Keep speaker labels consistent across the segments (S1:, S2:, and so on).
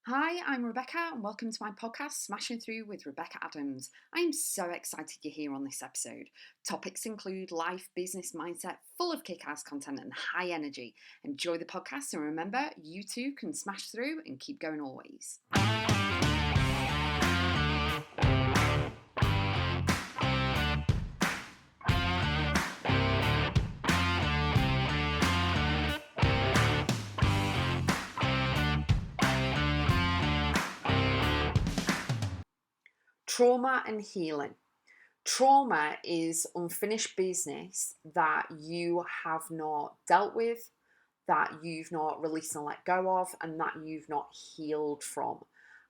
S1: Hi, I'm Rebecca, and welcome to my podcast, Smashing Through with Rebecca.x. I am so excited you're here on this episode. Topics include life, business, mindset, full of kick-ass content and high energy. Enjoy the podcast, and remember, you too can smash through and keep going always. Trauma and healing. Trauma is unfinished business that you have not dealt with, that you've not released and let go of, and that you've not healed from.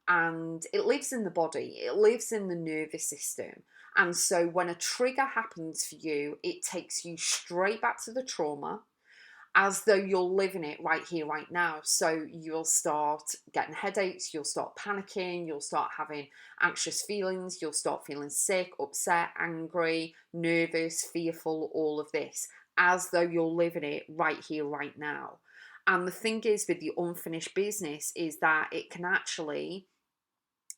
S1: And it lives in the body, it lives in the nervous system. And so when a trigger happens for you, it takes you straight back to the trauma as though you're living it right here, right now. So you'll start getting headaches, you'll start panicking, you'll start having anxious feelings, you'll start feeling sick, upset, angry, nervous, fearful, all of this, as though you're living it right here, right now. And the thing is with the unfinished business is that it can actually,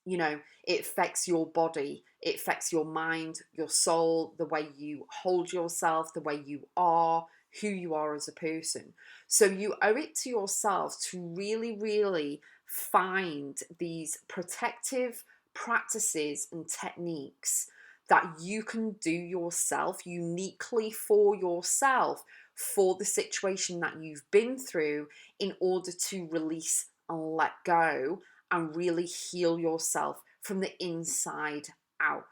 S1: it affects your body, it affects your mind, your soul, the way you hold yourself, the way you are, who you are as a person. So you owe it to yourself to really, really find these protective practices and techniques that you can do yourself, uniquely for yourself, for the situation that you've been through, in order to release and let go and really heal yourself from the inside out,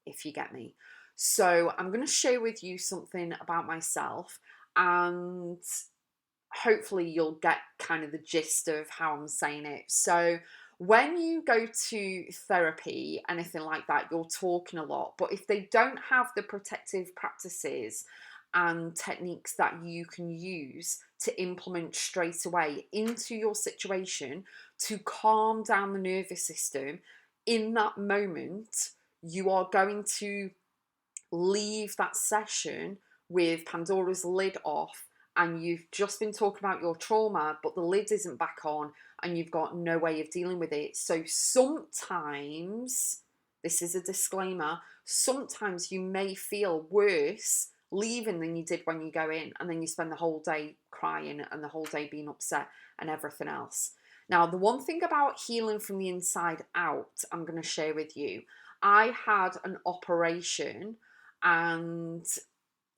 S1: if you get me. So I'm going to share with you something about myself, and hopefully you'll get kind of the gist of how I'm saying it. So when you go to therapy, anything like that, you're talking a lot. But if they don't have the protective practices and techniques that you can use to implement straight away into your situation to calm down the nervous system, in that moment, you are going to leave that session with Pandora's lid off, and you've just been talking about your trauma, but the lid isn't back on, and you've got no way of dealing with it. So sometimes, this is a disclaimer, sometimes you may feel worse leaving than you did when you go in, and then you spend the whole day crying and the whole day being upset and everything else. Now, the one thing about healing from the inside out, I'm going to share with you. I had an operation, and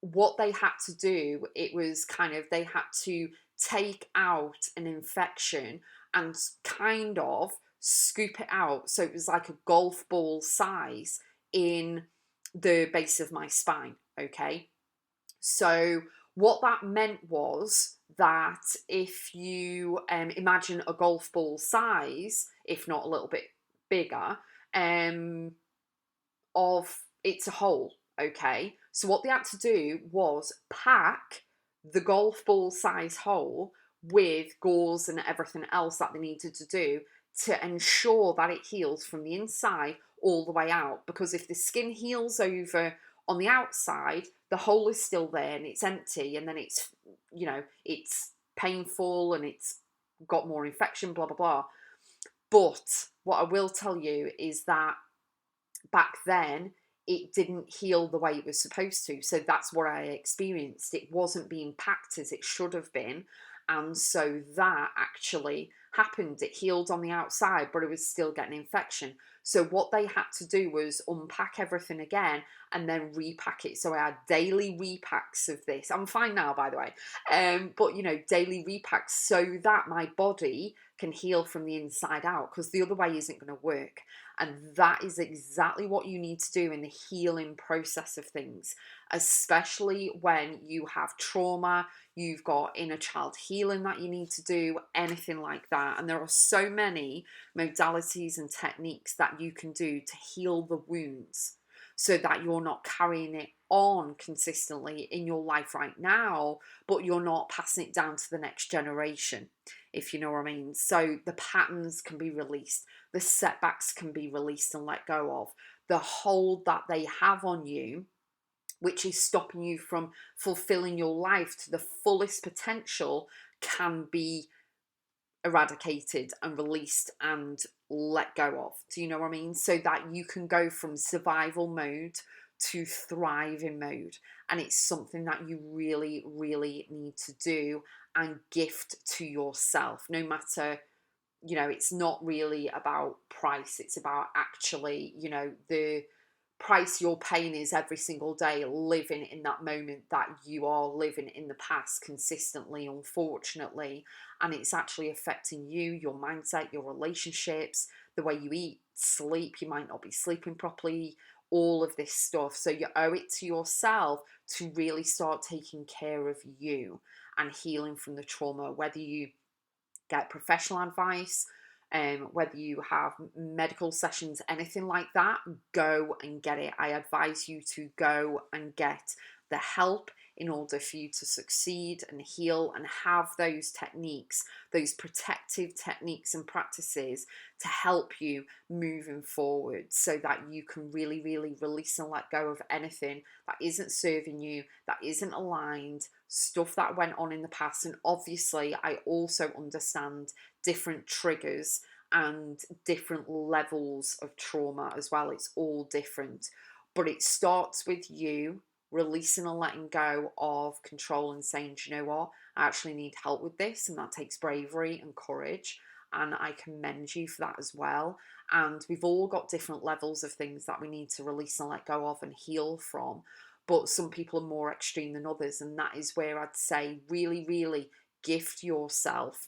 S1: what they had to do, it was kind of, they had to take out an infection and kind of scoop it out. So it was like a golf ball size in the base of my spine. Okay. So what that meant was that if you imagine a golf ball size, if not a little bit bigger, of it's a hole. Okay, so what they had to do was pack the golf ball size hole with gauze and everything else that they needed to do to ensure that it heals from the inside all the way out. Because if the skin heals over on the outside, the hole is still there and it's empty, and then it's painful and it's got more infection, blah blah blah. But what I will tell you is that back then it didn't heal the way it was supposed to. So that's what I experienced. It wasn't being packed as it should have been. And so that actually happened. It healed on the outside, but it was still getting infection. So what they had to do was unpack everything again and then repack it. So I had daily repacks of this. I'm fine now, by the way. But daily repacks so that my body can heal from the inside out, because the other way isn't going to work. And that is exactly what you need to do in the healing process of things, especially when you have trauma, you've got inner child healing that you need to do, anything like that. And there are so many modalities and techniques that you can do to heal the wounds so that you're not carrying it on consistently in your life right now, but you're not passing it down to the next generation, if you know what I mean. So the patterns can be released, the setbacks can be released and let go of. The hold that they have on you, which is stopping you from fulfilling your life to the fullest potential, can be eradicated and released and let go of. Do you know what I mean? So that you can go from survival mode to thriving mode. And it's something that you really, really need to do and gift to yourself. No matter, it's not really about price. It's about actually, the price you're paying is every single day living in that moment that you are living in the past consistently, unfortunately. And it's actually affecting you, your mindset, your relationships, the way you eat, sleep. You might not be sleeping properly, all of this stuff. So you owe it to yourself to really start taking care of you and healing from the trauma, whether you get professional advice, whether you have medical sessions, anything like that, go and get it. I advise you to go and get the help in order for you to succeed and heal and have those techniques, those protective techniques and practices to help you moving forward, so that you can really, really release and let go of anything that isn't serving you, that isn't aligned, stuff that went on in the past. And obviously, I also understand different triggers and different levels of trauma as well. It's all different, but it starts with you releasing and letting go of control and saying, do you know what, I actually need help with this. And that takes bravery and courage, and I commend you for that as well. And we've all got different levels of things that we need to release and let go of and heal from, but some people are more extreme than others. And that is where I'd say really, really gift yourself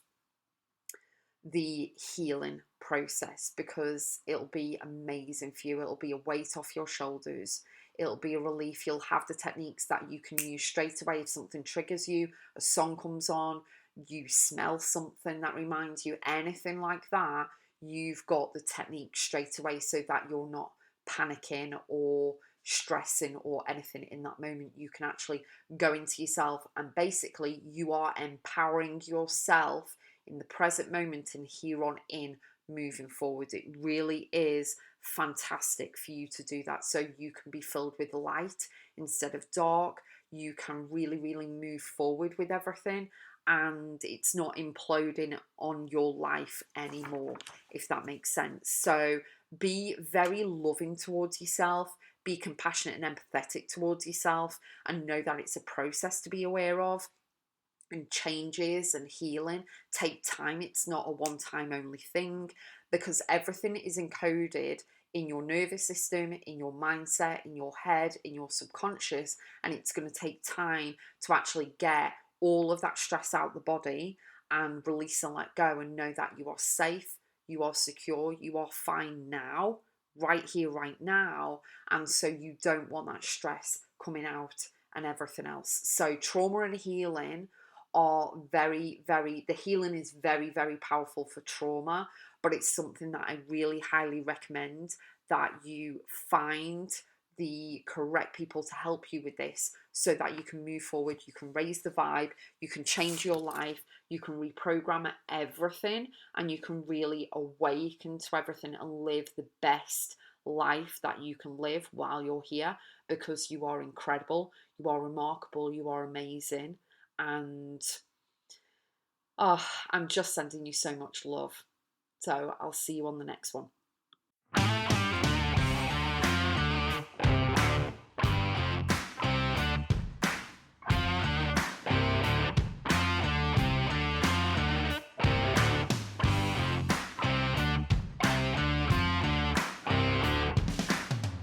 S1: the healing process, because it'll be amazing for you. It'll be a weight off your shoulders. It'll be a relief. You'll have the techniques that you can use straight away if something triggers you, a song comes on, you smell something that reminds you, anything like that. You've got the technique straight away, so that you're not panicking or stressing or anything in that moment. You can actually go into yourself, and basically you are empowering yourself in the present moment and here on in moving forward. It really is fantastic for you to do that, so you can be filled with light instead of dark. You can really, really move forward with everything, and it's not imploding on your life anymore, if that makes sense. So be very loving towards yourself, be compassionate and empathetic towards yourself, and know that it's a process to be aware of. And changes and healing take time. It's not a one-time only thing, because everything is encoded in your nervous system, in your mindset, in your head, in your subconscious, and it's going to take time to actually get all of that stress out of the body and release and let go, and know that you are safe, you are secure, you are fine now, right here, right now. And so you don't want that stress coming out and everything else. So trauma and healing are very, very, the healing is very, very powerful for trauma, but it's something that I really highly recommend that you find the correct people to help you with this, so that you can move forward, you can raise the vibe, you can change your life, you can reprogram everything, and you can really awaken to everything and live the best life that you can live while you're here, because you are incredible, you are remarkable, you are amazing. And I'm just sending you so much love. So I'll see you on the next one.